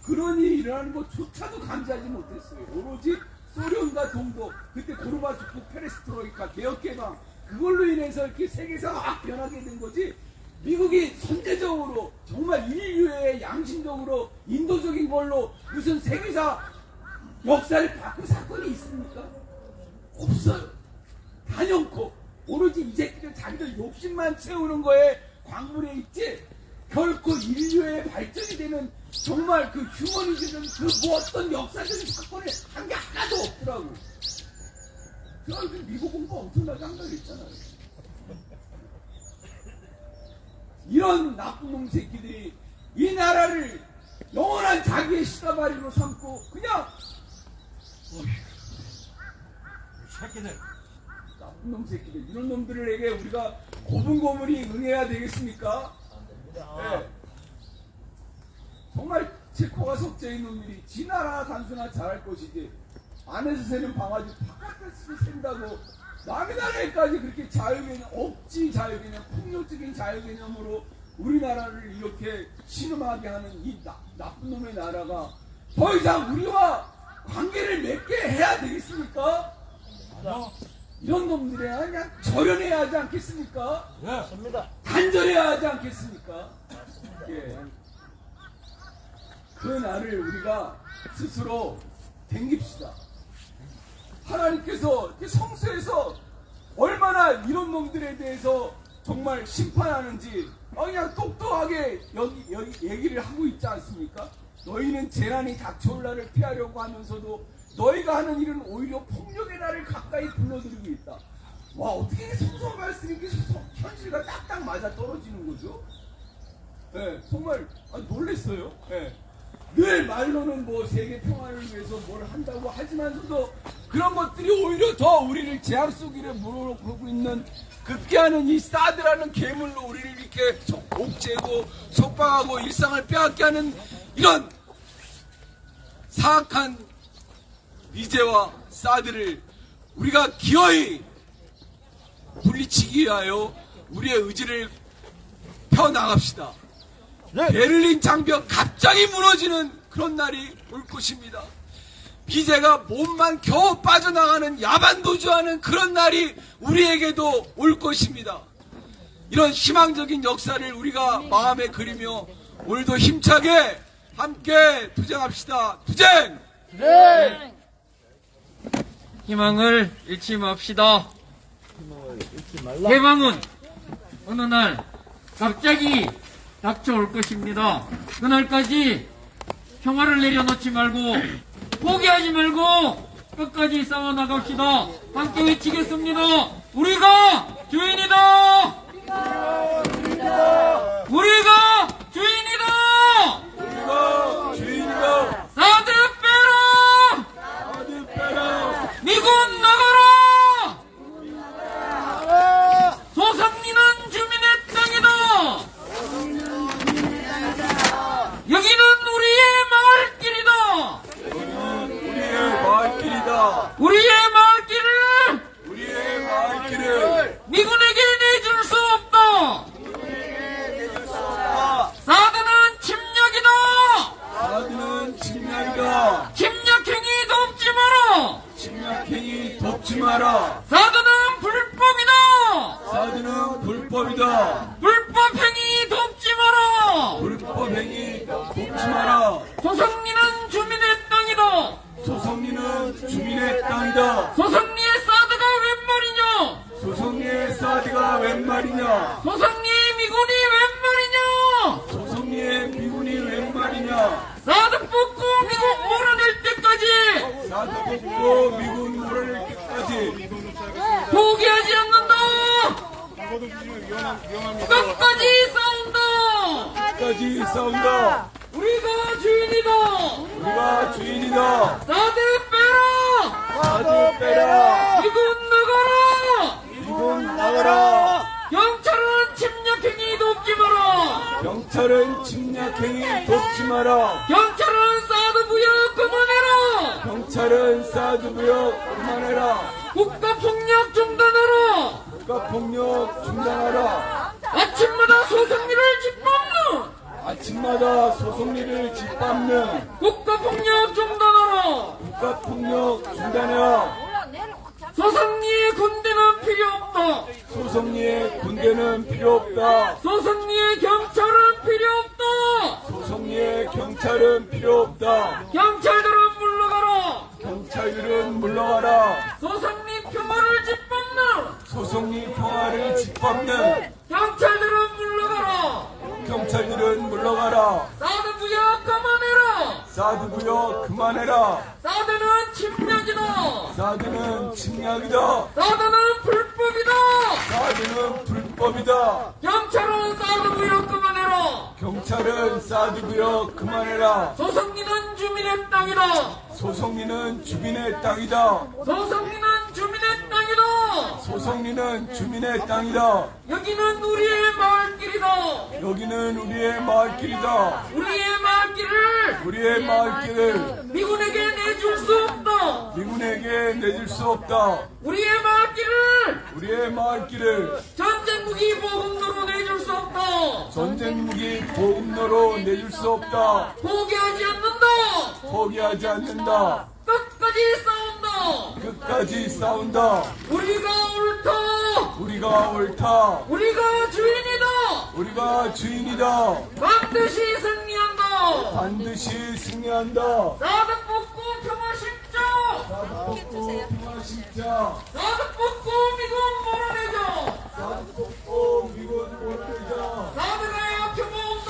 그런 일이 일어나는 것조차도 감지하지 못했어요. 오로지 소련과 동독, 그때 고르바초프 페레스트로이카 개혁개방 그걸로 인해서 이렇게 세계사가 확 변하게 된 거지. 미국이 선제적으로 정말 인류의 양심적으로 인도적인 걸로 무슨 세계사 역사를 바꾼 사건이 있습니까? 없어요. 단연코 오로지 이 새끼들 자기들 욕심만 채우는 거에 광분해 있지 결코 인류의 발전이 되는 정말 그 휴머니즘은 그 뭐 어떤 역사적인 사건을 한 게 하나도 없더라고. 제가 요즘 미국 공부 엄청나게 한 거 있잖아요. 이런 나쁜 놈 새끼들이 이 나라를 영원한 자기의 시다바리로 삼고 그냥 새끼들. 나쁜 놈 새끼들 이런 놈들에게 우리가 고분고분히 응해야 되겠습니까? 네. 정말 체코가 속죄인 놈들이 지 나라 단순한 잘할 것이지 안에서 새는 방아지 바깥에서 샌다고 남의 나라에까지 그렇게 자유개념 억지 자유개념 폭력적인 자유개념으로 우리나라를 이렇게 신음하게 하는 이 나쁜 놈의 나라가 더 이상 우리와 관계를 맺게 해야 되겠습니까? 이런 놈들에 그냥 절연해야 하지 않겠습니까? 맞습니다. 단절해야 하지 않겠습니까? 예. 그 날을 우리가 스스로 댕깁시다. 하나님께서 성서에서 얼마나 이런 놈들에 대해서 정말 심판하는지 그냥 똑똑하게 여기 얘기를 하고 있지 않습니까? 너희는 재난이 닥쳐올 날을 피하려고 하면서도 너희가 하는 일은 오히려 폭력의 날을 가까이 불러들이고 있다. 와, 어떻게 성서 말씀이 현실과 딱딱 맞아 떨어지는 거죠? 네, 정말 놀랬어요. 네. 늘 말로는 뭐 세계 평화를 위해서 뭘 한다고 하지만서도 그런 것들이 오히려 더 우리를 재앙 속에 물어놓고 있는 급기야는 이 사드라는 괴물로 우리를 이렇게 옥죄고 속박하고 일상을 빼앗게 하는 이런 사악한 미제와 사드를 우리가 기어이 물리치기 위하여 우리의 의지를 펴나갑시다. 베를린 장벽 갑자기 무너지는 그런 날이 올 것입니다. 미제가 몸만 겨우 빠져나가는 야반도주하는 그런 날이 우리에게도 올 것입니다. 이런 희망적인 역사를 우리가 마음에 그리며 오늘도 힘차게 함께 투쟁합시다. 투쟁! 네. 희망을 잃지 맙시다. 해방은 어느 날 갑자기 닥쳐올 것입니다. 그날까지 평화를 내려놓지 말고 포기하지 말고 끝까지 싸워나갑시다. 함께 외치겠습니다. 우리가 주인이다. 우리가 주인이다. 우리가 주인이다. 사드 빼라. 사드 빼라. 미군 나가라. 소상리는 주민의 땅이다. 여기는 우리의 마을길이다. 우리의 마을길이다. 우리의 마을길을 우리의 마을길을 미군에게 내줄 수 없다. 사드는 침략이다. 사드는 침략이다. 침략행위 돕지 마라. 침략행위 돕지 마라. 사드는 불법이다. 사드는 불법이다. 불법행위 돕지 마라. 불법행위 소성리는 주민의 땅이다. 소성리는 주민의 땅이다. 소성리의 사드가 웬 말이냐? 소성리의 사드가 웬 말이냐? 소성리의 미군이 웬 말이냐? 소성리의 미군이 웬 말이냐? 사드 뽑고 미국 몰아낼 때까지 사드 뽑고 미군 몰아낼 때까지 포기하지 않는다. 끝까지 싸운다. 끝까지 싸운다. 우리가 주인이다. 우리가 주인이다. 사드 빼라. 사드 빼라. 미군 나가라. 미군 나가라. 경찰은 침략행위 돕지 마라. 경찰은 침략행위 돕지 마라. 경찰은 사드 부여 그만해라. 경찰은 사드 부여 그만해라. 국가폭력 중단하라. 국가폭력 중단하라. 아침마다 소성리를 짓밟는 아침마다 소성리를 짓밟는 국가폭력 중단하라. 국가폭력 중단해라. 소성리의 군대는 필요 없다. 소성리의 군대는 필요 없다. 소성리의 경찰은 필요 없다. 소성리의 경찰은 필요 없다. 경찰들은 물러가라. 경찰들은 물러가라. 소성리 평화를 짓밟는 소성리 평화를 짓밟는 경찰들은 물러가라. 경찰들은 물러가라. 사드 부여 그만해라. 사드 부여 그만해라. 사드는 침략이다. 사드는 침략이다. 사드는 불법이다. 사드는 불법이다. 경찰은 사드 부여 그만해라. 경찰은 사드 부여 그만해라. 소성리는 주민의 땅이다. 소성리는 주민의 땅이다. 소성리는 주민의 땅이다. 소성리는 주민의 땅이다. 여기는 우리의 마을길이다. 여기는 우리의 마을길이다. 우리의 마을길을 우리의 마을길을 미군에게 내줄 수 없다. 미군에게 내줄 수 없다. 우리의 마을길을 우리의 마을길을 전쟁 무기 보급로로 내줄 수 없다. 전쟁 무기 보급로로 내줄 수 없다. 포기하지 않는다. 포기하지 않는다. 끝까지 싸운다. 끝까지 싸운다. 우리가 옳다. 우리가 옳다. 우리가 주인이다. 우리가 주인이다. 반드시 승리한다. 반드시 승리한다. 사드 뽑고 평화 십자. 사드 뽑고 평화 십자. 사드 뽑고 미군 몰아내자. 사드 뽑고 미군 몰아내자. 사드가야 평화 온다.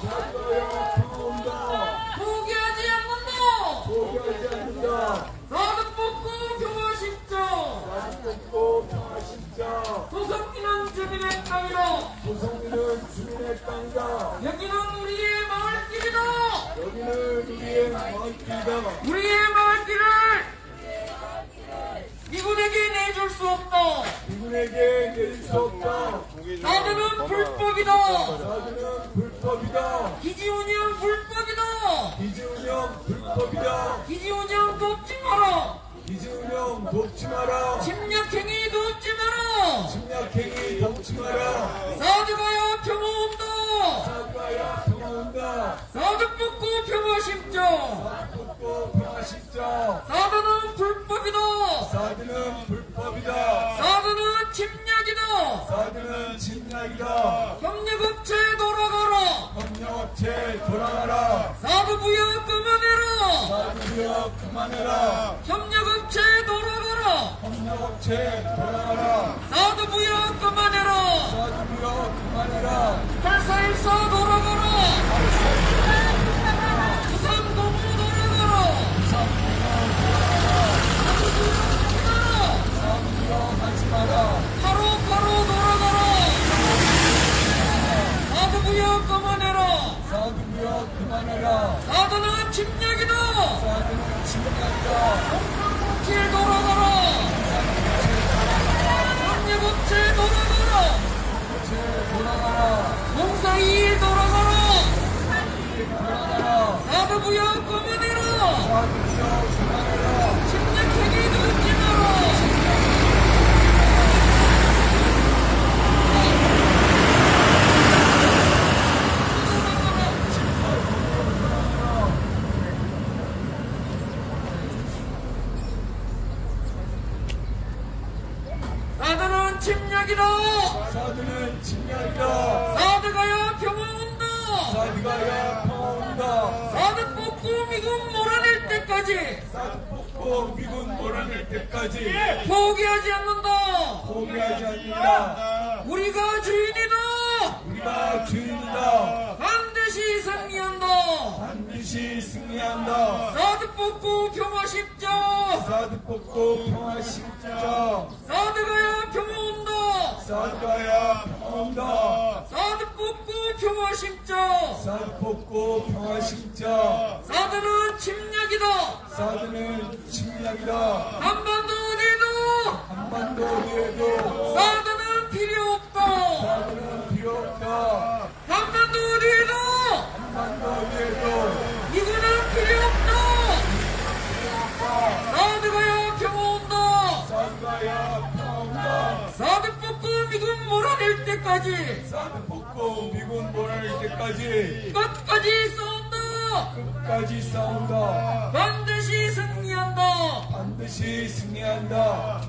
사드가야 평화 온다. 포기하지 않는다. 포기하지 않는다. 사드 뽑고 평화 십자. 사드 뽑고 평화 십자. 소성리는 주민의 땅이다. 소성리는 주민의 땅이다. 여기는 우리의 마을길이다. 여기는 우리의 마을길이다. 우리의 마을길을 미군에게 내줄 수 없다. 미군에게 내줄 수 없다. 사드는 불법이다. 사드는 불법이다. 기지운영 불법이다. 기지운영 불법이다. 기지운영 돕지 마라. 기지운영 돕지 마라. 침략행위 돕지 마라. 침략행위 돕지 마라. 사드가야 평화 온다. 사드가야 평화 온다. 사드 뽑고 평화 십자. 사드 뽑고 평화 십자. 사드는 불법이다. 사드는 불법이다. 사드는 침략이다. 사드는 침략이다. 협력업체 돌아가라. 협력업체 돌아가라. 사드 부여 그만해라. 사드 부여 그만해라. 협력업체 돌아가라. 협력업체 돌아가라. 사드 부여 그만해라. 사드 부여 그만해라. 8414 돌아가라. 부산 공무 돌아가라. 사드 부여 하지 마라. 8585 돌아가라. 사드 부여 그만해라. 사드 부여 그만해라. 사드는 침략이다. 사드는 침략이다. 7 돌아가라. 협력업체 돌아가라. 업체 돌아가라. 0421 돌아가라. 돌아가라. 사드 부여 그만해라. 사드 부여 그만해라. 침략행위 돕지 마라. 사드는 침략이다. 사드는 침략이다. 사드가야 평화 온다. 사드가야 평화 온다. 사드 뽑고 뽑고 미군 몰아낼 때까지 사드 뽑고 미군 몰아낼 때까지 포기하지 않는다. 포기하지 않는다. 우리가 주인이다. 우리가 주인이다. 반드시 승리한다. 반드시 승리한다. 사드 뽑고 평화 심자. 사드 뽑고 평화 심자. 사드 가야 평화 온다. 사드 가야 평화 온다. 사드 뽑고 평화 심자. 사드 뽑고 평화 심자. 사드는 침략이다. 사드는 침략이다. 한반도 어디에도 한반도 어디에도 사드는 필요 없다. 사드는 필요 없다. 한반도 어디에도 한반도 어디에도 미군은 필요 없다. 사드 가야 평화 온다. 사드 가야 평화 온다. 사드 뽑고 미군 몰아낼 때까지 사드 뽑고 미군 몰아낼 때까지 끝까지 싸운다. 끝까지 싸운다. 반드시 승리한다. 반드시 승리한다.